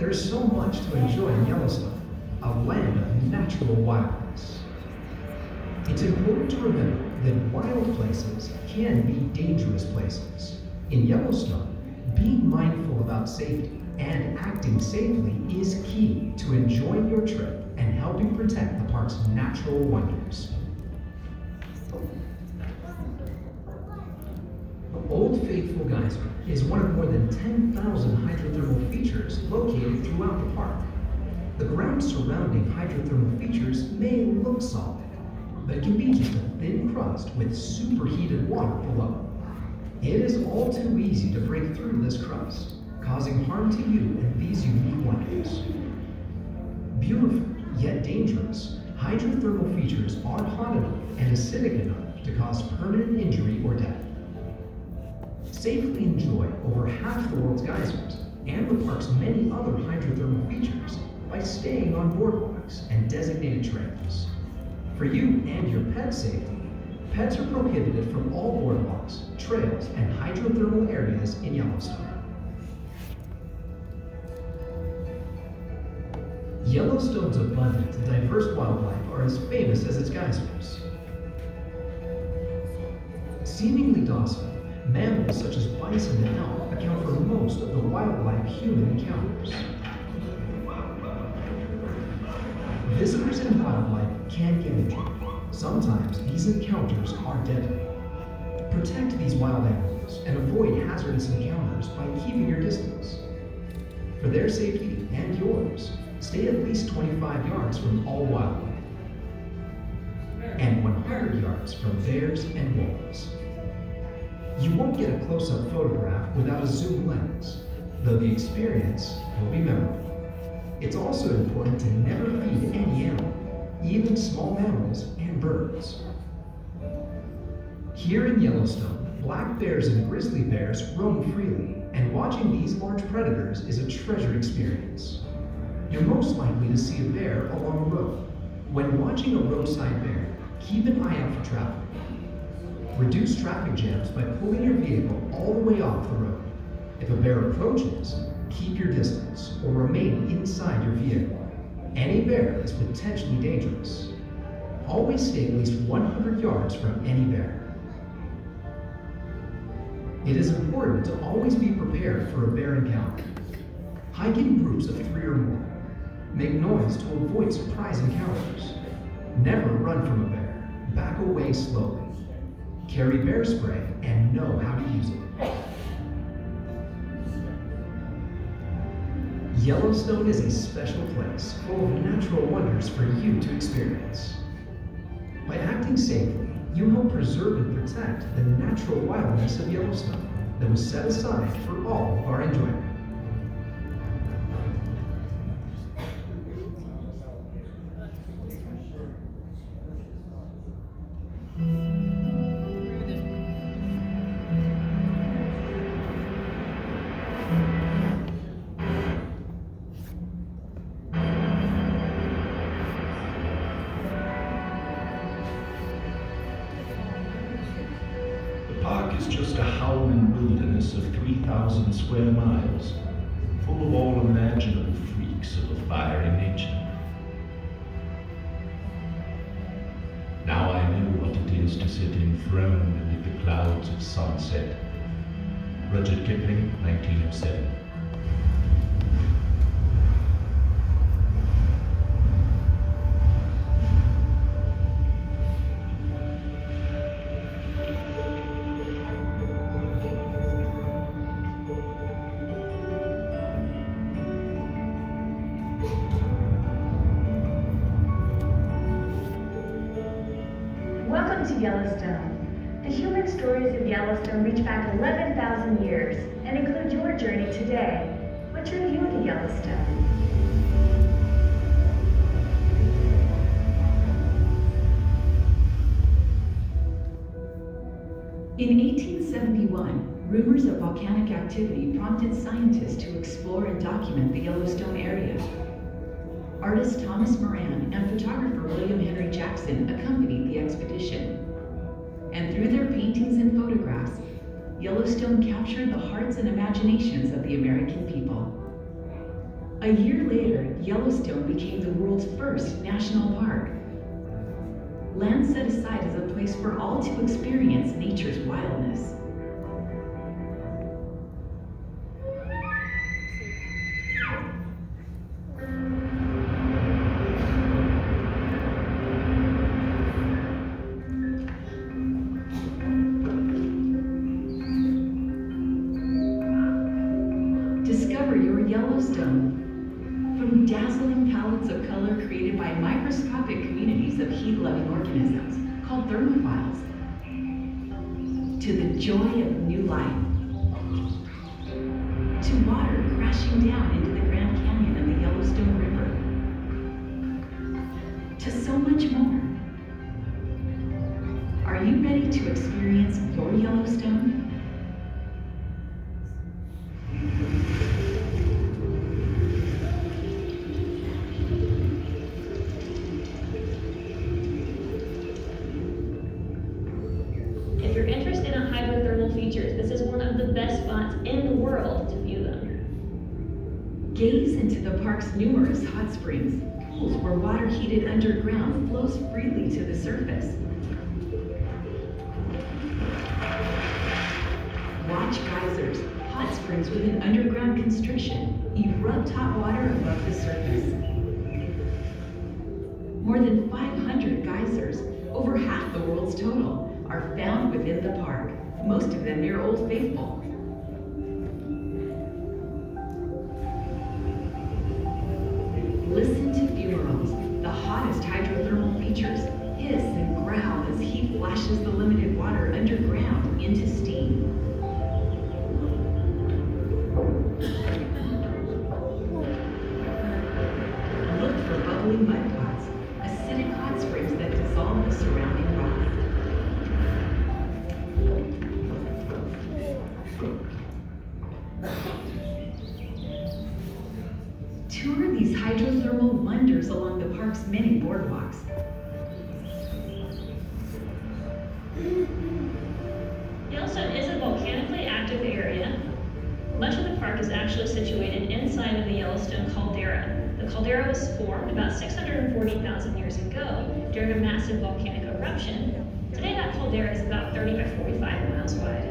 There's so much to enjoy in Yellowstone, a land of natural wildness. It's important to remember that wild places can be dangerous places. In Yellowstone, being mindful about safety and acting safely is key to enjoying your trip and helping protect the park's natural wonders. Old Faithful Geyser is one of more than 10,000 hydrothermal features located throughout the park. The ground surrounding hydrothermal features may look solid, but it can be just a thin crust with superheated water below. It is all too easy to break through this crust, causing harm to you and these unique wonders. Beautiful, yet dangerous, hydrothermal features are hot enough and acidic enough to cause permanent injury or death. Safely enjoy over half the world's geysers and the park's many other hydrothermal features by staying on boardwalks and designated trails. For you and your pet's safety, pets are prohibited from all boardwalks, trails, and hydrothermal areas in Yellowstone. Yellowstone's abundant and diverse wildlife are as famous as its geysers. Seemingly docile, mammals such as bison and elk account for most of the wildlife-human encounters. Visitors and wildlife can get injured. Sometimes these encounters are deadly. Protect these wild animals and avoid hazardous encounters by keeping your distance. For their safety and yours, stay at least 25 yards from all wildlife and 100 yards from bears and wolves. You won't get a close-up photograph without a zoom lens, though the experience will be memorable. It's also important to never feed any animal, even small mammals and birds. Here in Yellowstone, black bears and grizzly bears roam freely, and watching these large predators is a treasured experience. You're most likely to see a bear along a road. When watching a roadside bear, keep an eye out for traffic. Reduce traffic jams by pulling your vehicle all the way off the road. If a bear approaches, keep your distance or remain inside your vehicle. Any bear is potentially dangerous. Always stay at least 100 yards from any bear. It is important to always be prepared for a bear encounter. Hike in groups of 3 or more. Make noise to avoid surprise encounters. Never run from a bear. Back away slowly. Carry bear spray and know how to use it. Yellowstone is a special place full of natural wonders for you to experience. By acting safely, you help preserve and protect the natural wildness of Yellowstone that was set aside for all of our enjoyment. The park is just a howling wilderness of 3,000 square miles, full of all imaginable freaks of a fiery nature. Now I know what it is to sit enthroned amid the clouds of sunset. Rudyard Kipling, 1907. Welcome to Yellowstone. The human stories of Yellowstone reach back 11,000 years and include your journey today. What drew you to Yellowstone? In 1871, rumors of volcanic activity prompted scientists to explore and document the Yellowstone area. Artist Thomas Moran and photographer William Henry Jackson accompanied the expedition. And through their paintings and photographs, Yellowstone captured the hearts and imaginations of the American people. A year later, Yellowstone became the world's first national park. Land set aside as a place for all to experience nature's wildness. Discover your Yellowstone. From dazzling palettes of color created by microscopic communities of heat-loving organisms called thermophiles, to the joy of new life, to water crashing down into the Grand Canyon and the Yellowstone River, to so much more. Are you ready to experience your Yellowstone? If you're interested in hydrothermal features, this is one of the best spots in the world to view them. Gaze into the park's numerous hot springs, pools where water heated underground flows freely to the surface. Watch geysers, hot springs with an underground constriction, erupt hot water above the surface. More than 500 geysers, over half the world's total, are found within the park, most of them near Old Faithful. Listen to fumaroles, the hottest hydrothermal features, hiss and growl as heat flashes the limited water underground into steam. Look for bubbly mud pots, acidic hot springs that dissolve the surrounding rock. Tour these hydrothermal wonders along the park's many boardwalks. Yellowstone is a volcanically active area. Much of the park is actually situated inside of the Yellowstone caldera. The caldera was formed about 640,000 years ago during a massive volcanic eruption. Today that caldera is about 30 by 45 miles wide.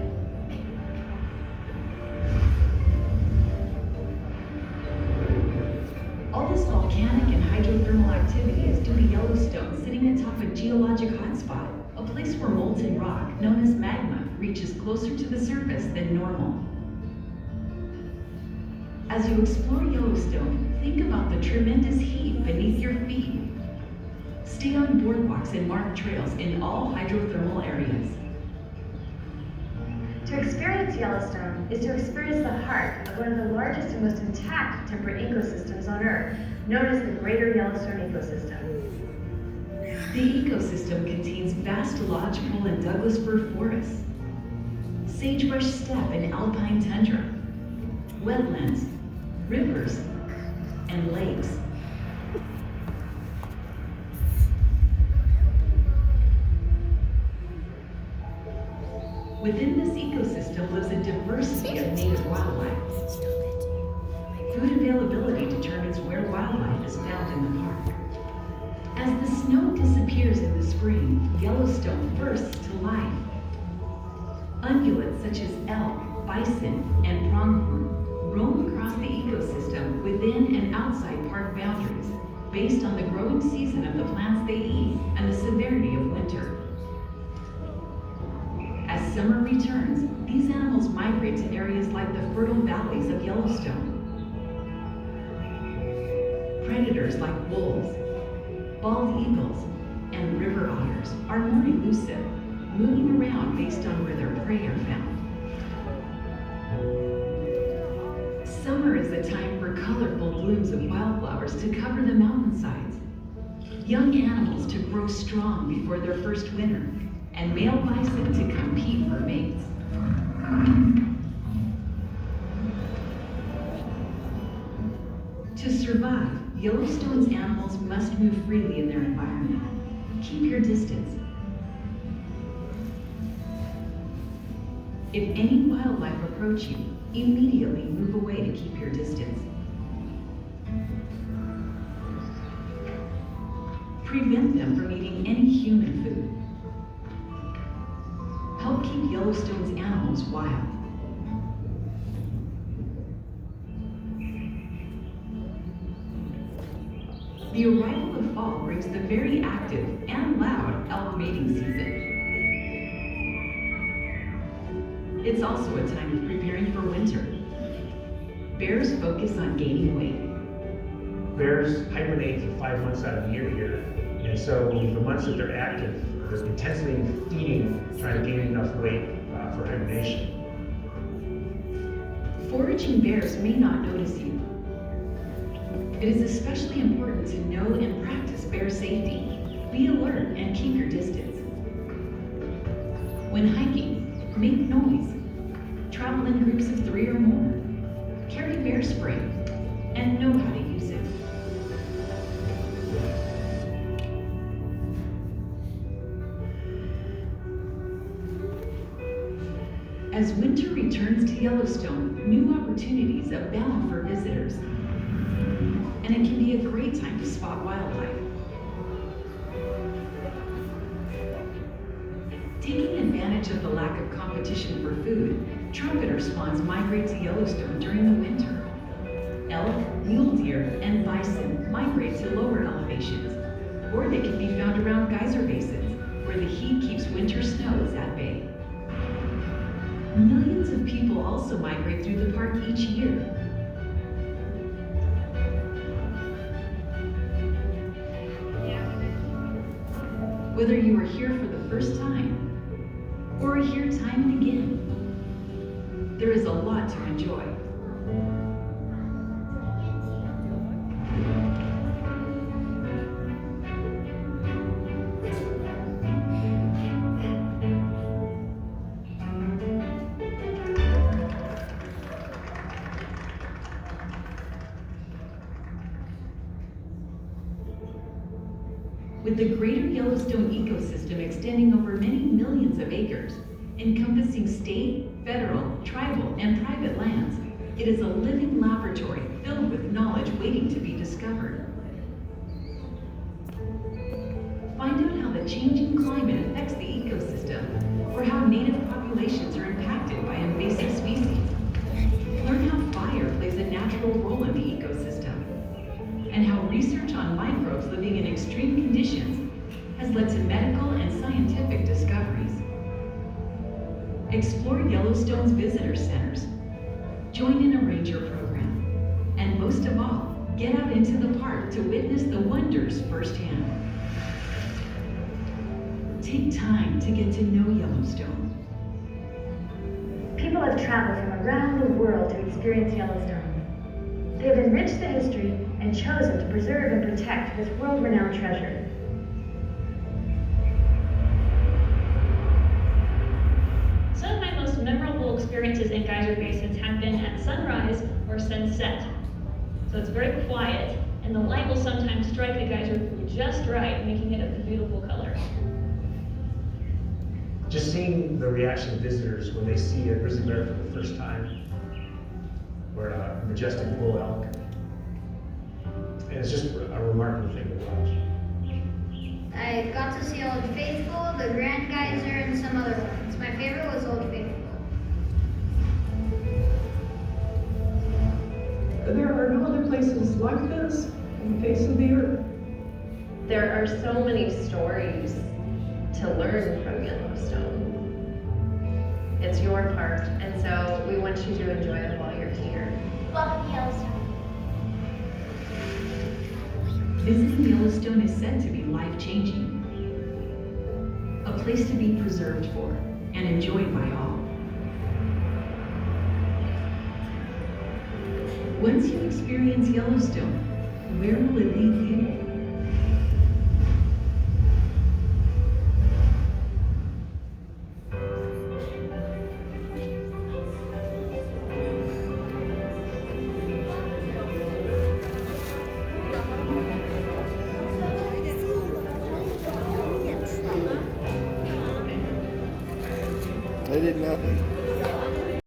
All this volcanic and hydrothermal activity is due to Yellowstone sitting atop a geologic hotspot, a place where molten rock, known as magma, reaches closer to the surface than normal. As you explore Yellowstone, think about the tremendous heat beneath your feet. Stay on boardwalks and marked trails in all hydrothermal areas. To experience Yellowstone is to experience the heart of one of the largest and most intact temperate ecosystems on Earth, known as the Greater Yellowstone Ecosystem. The ecosystem contains vast lodgepole and Douglas fir forests, sagebrush steppe and alpine tundra, wetlands, rivers, and lakes. Within this ecosystem lives a diversity of native wildlife. Food availability determines where wildlife is found in the park. As the snow disappears in the spring, Yellowstone bursts to life. Ungulates such as elk, bison, and pronghorn roam across the ecosystem within and outside park boundaries, based on the growing season of the plants they eat and the severity of winter. As summer returns, these animals migrate to areas like the fertile valleys of Yellowstone. Predators like wolves, bald eagles, and river otters are more elusive, moving around based on where their prey are found. Summer is a time for colorful blooms of wildflowers to cover the mountainsides, young animals to grow strong before their first winter, and male bison to compete for mates. To survive, Yellowstone's animals must move freely in their environment. Keep your distance. If any wildlife approach you, immediately move away to keep your distance. Prevent them from eating any human food. Help keep Yellowstone's animals wild. The arrival of fall brings the very active and loud elk mating season. It's also a time of preparing for winter. Bears focus on gaining weight. Bears hibernate for 5 months out of the year here, and so the months that they're active, they're intensely feeding, trying to gain enough weight for hibernation. Foraging bears may not notice you. It is especially important to know and practice bear safety. Be alert and keep your distance. When hiking, make noise. Travel in groups of 3 or more. Carry bear spray and know how to use it. As winter returns to Yellowstone, new opportunities abound for visitors. And it can be a great time to spot wildlife. Taking advantage of the lack of competition for food, trumpeter swans migrate to Yellowstone during the winter. Elk, mule deer, and bison migrate to lower elevations, or they can be found around geyser basins, where the heat keeps winter snows at bay. Millions of people also migrate through the park each year. Whether you are here for the first time or are here time and again, there is a lot to enjoy. With the greater Yellowstone ecosystem extending over many millions of acres, encompassing state, federal, tribal, and private lands, it is a living laboratory filled with knowledge waiting to be discovered. Find out how the changing climate affects the ecosystem, or how native populations are impacted by invasive species. Learn how fire plays a natural role in the ecosystem, and how research on microbes living in extreme conditions has led to medical and scientific discoveries. Explore Yellowstone's visitor centers, join in a ranger program, and most of all, get out into the park to witness the wonders firsthand. Take time to get to know Yellowstone. People have traveled from around the world to experience Yellowstone. They have enriched the history and chosen to preserve and protect this world-renowned treasure. Some of my most memorable experiences in geyser basins have been at sunrise or sunset. So it's very quiet, and the light will sometimes strike the geyser just right, making it a beautiful color. Just seeing the reaction of visitors when they see a grizzly bear for the first time, or a majestic bull elk. And it's just a remarkable thing to watch. I got to see Old Faithful, the Grand Geyser, and some other ones. My favorite was Old Faithful. There are no other places like this on the face of the earth. There are so many stories to learn from Yellowstone. It's your park, and so we want you to enjoy it while you're here. Welcome to Yellowstone. Visiting Yellowstone is said to be life-changing. A place to be preserved for and enjoyed by all. Once you experience Yellowstone, where will it lead you? I did nothing.